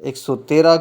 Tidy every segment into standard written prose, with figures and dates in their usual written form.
113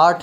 8،